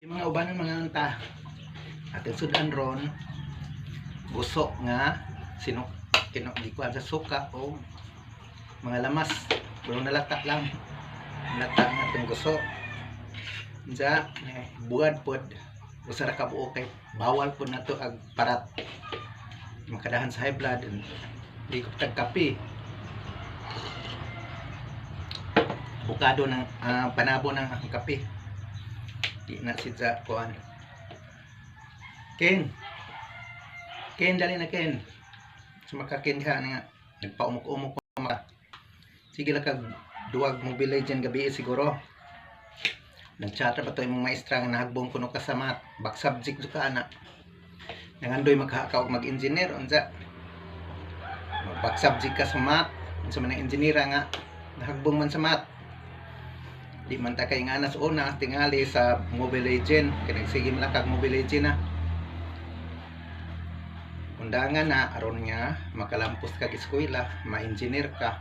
Yung mga uban ng mga anta atin sudan ron guso nga kinokdikuan sa suka o mga lamas pero nalata lang nalata ang atong guso sa buwad pod usa ra ka buok kay bawal po nato ag parat makadahan sa high blood di ko tag kape bukado ng panabo ng kape di na sidya kuan Ken dali na Ken sumakakin ka nga nagpaumok-umok pa maka sige lang kag duwag Mobile Legend gabi siguro nagchatra pa to imong maestra nga nahagbong kuno ka sa math back subject ka ana nangandoy maghaka og mag-engineer unsa back subject ka sa math unsa man ang engineer nga nahagbong man sa math di man ta kay nga nas una tingali sa Mobile Legend kay nagsige man kag Mobile Legend na undangan na aron nga makalampos kag eskwela ma-engineer ka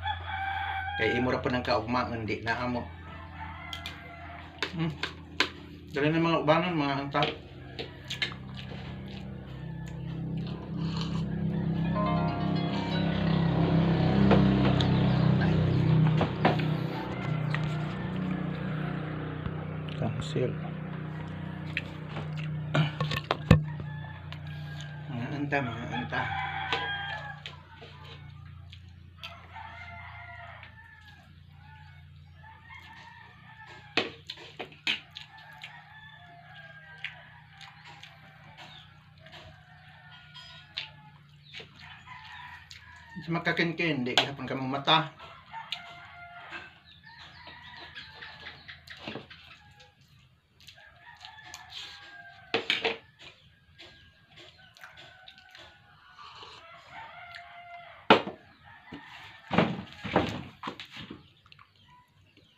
kay imo ra po nang kaugmaon di na amo dali na mga ubanan mga anta cancel mga anta sa makakenken di gihapon ka mong mata